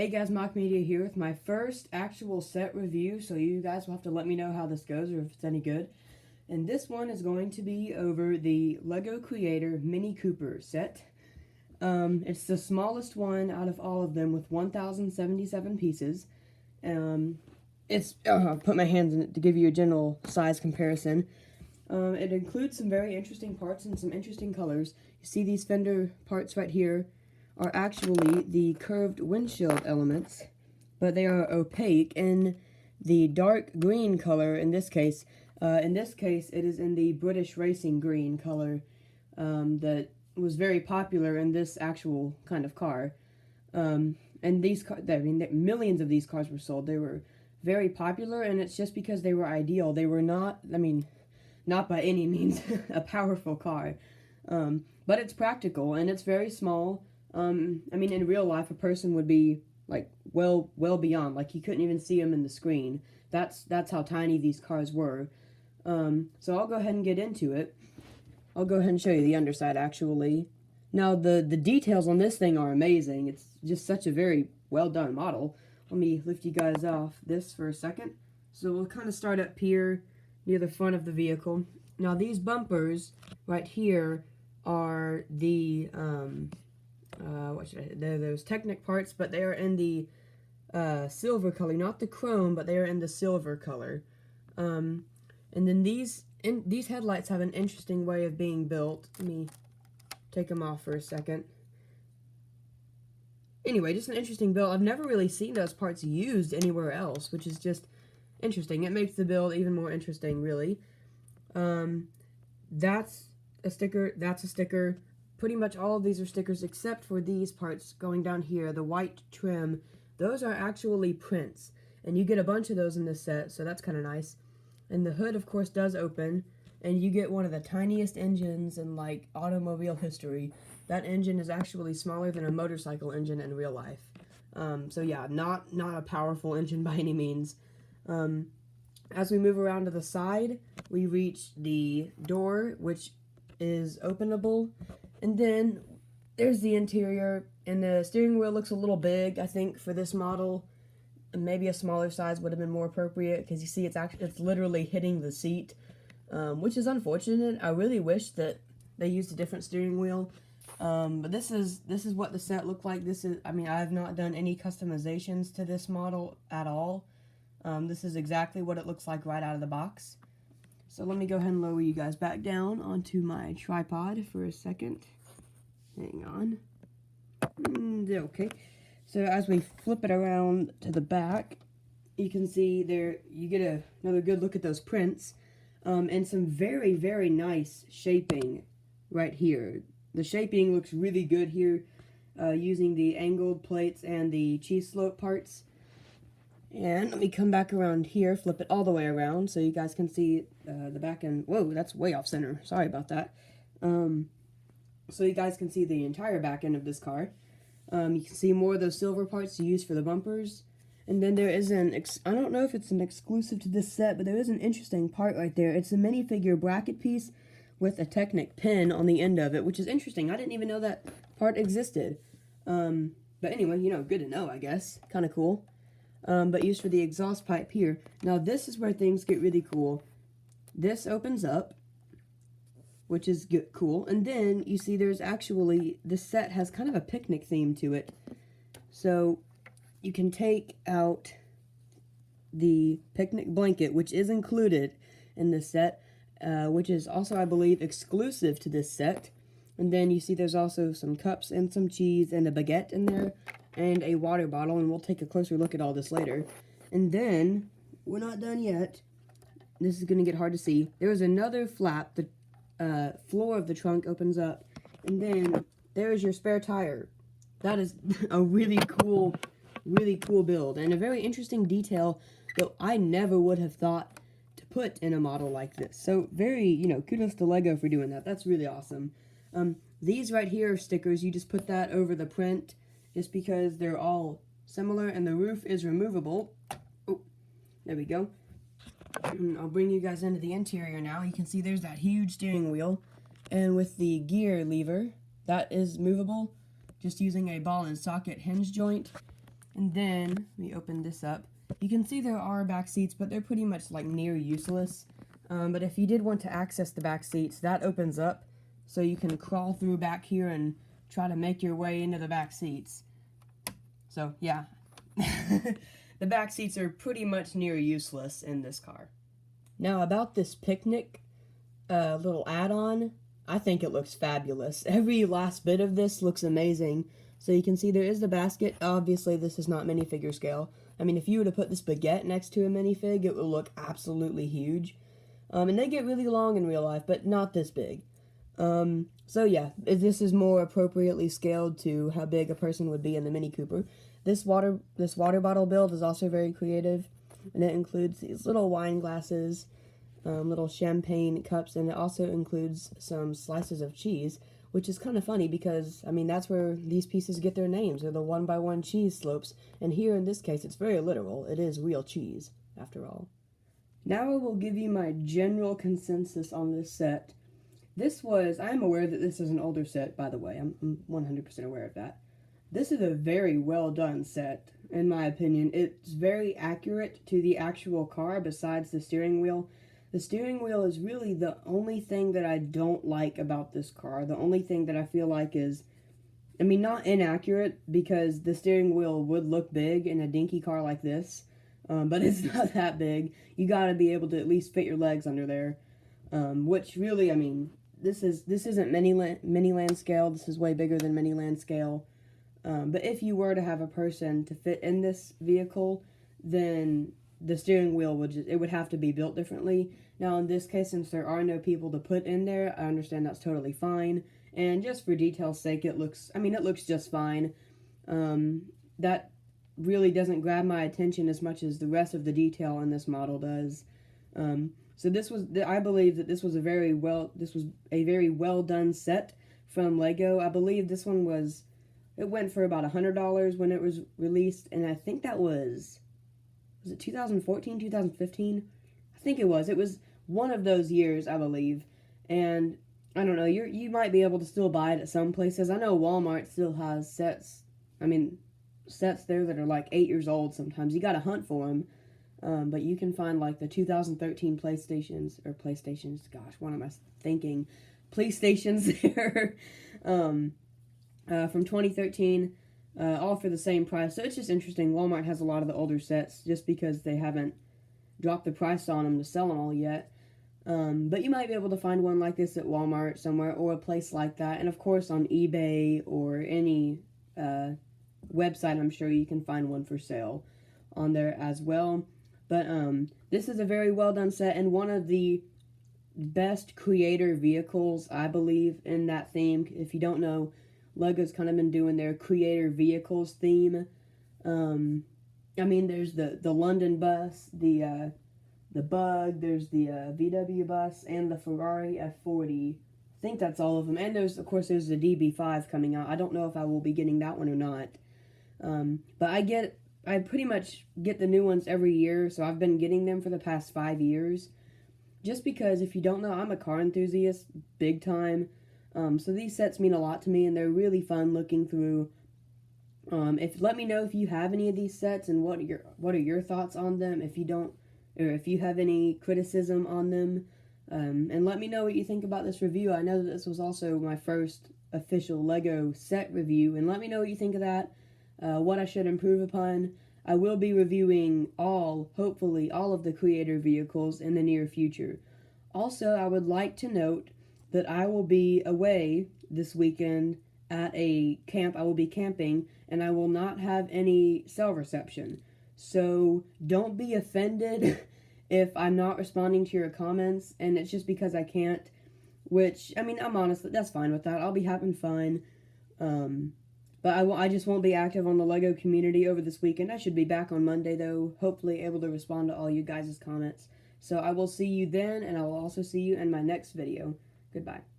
Hey guys, Mock Media here with my first actual set review, so you guys will have to let me know how this goes or if it's any good. And this one is going to be over the LEGO Creator Mini Cooper set. It's the smallest one out of all of them with 1,077 pieces. I'll put my hands in it to give you a general size comparison. It includes some very interesting parts and some interesting colors. You see these fender parts right here are actually the curved windshield elements, but they are opaque in the dark green color in this case. In this case, it is in the British racing green color that was very popular in this actual kind of car. And these cars, millions of these cars were sold. They were very popular, and it's just because they were ideal. They were not, not by any means a powerful car, but it's practical and it's very small. In real life, a person would be like well beyond, like you couldn't even see them in the screen. That's how tiny these cars were. So I'll go ahead and get into it. I'll go ahead and show you the underside actually. Now the details on this thing are amazing. It's just such a very well done model. Let me lift you guys off this for a second. So we'll kind of start up here near the front of the vehicle. Now these bumpers right here are the they're those Technic parts, but they are in the silver color, not the chrome, but they are in the silver color. And then these headlights have an interesting way of being built. Let me take them off for a second. Anyway, just an interesting build. I've never really seen those parts used anywhere else, which is just interesting. It makes the build even more interesting, really. That's a sticker. That's a sticker. Pretty much all of these are stickers except for these parts going down here, the white trim. Those are actually prints, and you get a bunch of those in this set, so that's kind of nice. And the hood, of course, does open, and you get one of the tiniest engines in, like, automobile history. That engine is actually smaller than a motorcycle engine in real life. So yeah, not a powerful engine by any means. As we move around to the side, we reach the door, which is openable. And then there's the interior, and the steering wheel looks a little big, I think, for this model. Maybe a smaller size would have been more appropriate, because you see it's literally hitting the seat, which is unfortunate. I really wish that they used a different steering wheel. But this is what the set looked like. I have not done any customizations to this model at all. This is exactly what it looks like right out of the box. So let me go ahead and lower you guys back down onto my tripod for a second. Hang on. Okay. So as we flip it around to the back, you can see there, you get another good look at those prints, and some very, very nice shaping right here. The shaping looks really good here, using the angled plates and the cheese slope parts. And let me come back around here, flip it all the way around so you guys can see the back end. Whoa, that's way off center. Sorry about that. So you guys can see the entire back end of this car. You can see more of those silver parts to use for the bumpers. And then there is I don't know if it's an exclusive to this set, but there is an interesting part right there. It's a minifigure bracket piece with a Technic pin on the end of it, which is interesting. I didn't even know that part existed. But anyway, good to know, I guess. Kind of cool. But used for the exhaust pipe here. Now this is where things get really cool. This opens up, which is cool. And then you see there's actually, this set has kind of a picnic theme to it. So you can take out the picnic blanket, which is included in this set, which is also, I believe, exclusive to this set. And then you see there's also some cups and some cheese and a baguette in there, and a water bottle, and we'll take a closer look at all this later. And then, we're not done yet. This is going to get hard to see. There's another flap. The floor of the trunk opens up, and then there's your spare tire. That is a really cool build, and a very interesting detail that I never would have thought to put in a model like this. So very, kudos to LEGO for doing that. That's really awesome. These right here are stickers. You just put that over the print, just because they're all similar, and the roof is removable. Oh, there we go. And I'll bring you guys into the interior now. You can see there's that huge steering wheel, and with the gear lever, that is movable, just using a ball and socket hinge joint. And then we open this up. You can see there are back seats, but they're pretty much like near useless. But if you did want to access the back seats, that opens up, so you can crawl through back here and try to make your way into the back seats. So yeah, the back seats are pretty much near useless in this car. Now about this picnic little add-on, I think it looks fabulous. Every last bit of this looks amazing. So you can see there is the basket. Obviously, this is not minifigure scale. I mean, if you were to put this baguette next to a minifig, it would look absolutely huge. And they get really long in real life, but not this big. So yeah, this is more appropriately scaled to how big a person would be in the Mini Cooper. This water bottle build is also very creative, and it includes these little wine glasses, little champagne cups, and it also includes some slices of cheese, which is kind of funny because, I mean, that's where these pieces get their names. They're the 1x1 cheese slopes, and here in this case it's very literal. It is real cheese, after all. Now I will give you my general consensus on this set. I am aware that this is an older set, by the way. I'm 100% aware of that. This is a very well done set, in my opinion. It's very accurate to the actual car besides the steering wheel. The steering wheel is really the only thing that I don't like about this car. The only thing that I feel like is, I mean, not inaccurate, because the steering wheel would look big in a dinky car like this, but it's not that big. You gotta be able to at least fit your legs under there, which really, I mean, this isn't Miniland scale. This is way bigger than Miniland scale. But if you were to have a person to fit in this vehicle, then the steering wheel would have to be built differently. Now in this case, since there are no people to put in there, I understand that's totally fine. And just for detail's sake, it looks just fine. That really doesn't grab my attention as much as the rest of the detail in this model does. So I believe that this was a very well done set from Lego. I believe this one it went for about $100 when it was released, and I think that was it 2014, 2015? I think it was. It was one of those years, I believe. And I don't know, you might be able to still buy it at some places. I know Walmart still has sets there that are like 8 years old sometimes. You gotta hunt for them. But you can find like the 2013 PlayStations, gosh, what am I thinking? PlayStations there from 2013, all for the same price. So it's just interesting. Walmart has a lot of the older sets just because they haven't dropped the price on them to sell them all yet. But you might be able to find one like this at Walmart somewhere, or a place like that. And of course on eBay or any website, I'm sure you can find one for sale on there as well. But this is a very well done set, and one of the best creator vehicles, I believe, in that theme. If you don't know, Lego's kind of been doing their creator vehicles theme. I mean, there's the London bus, the Bug, there's the VW bus, and the Ferrari F40. I think that's all of them. And there's the DB5 coming out. I don't know if I will be getting that one or not. But I pretty much get the new ones every year, so I've been getting them for the past 5 years. Just because, if you don't know, I'm a car enthusiast, big time. So these sets mean a lot to me, and they're really fun looking through. Let me know if you have any of these sets, and what are your thoughts on them. If you have any criticism on them, and let me know what you think about this review. I know that this was also my first official Lego set review, and let me know what you think of that. What I should improve upon. I will be reviewing hopefully all of the creator vehicles in the near future. Also, I would like to note that I will be away this weekend at a camp. I will be camping, and I will not have any cell reception. So don't be offended if I'm not responding to your comments, and it's just because I can't, which, I mean, I'm honest, that's fine with that. I'll be having fun. But I just won't be active on the Lego community over this weekend. I should be back on Monday, though, hopefully able to respond to all you guys' comments. So I will see you then, and I will also see you in my next video. Goodbye.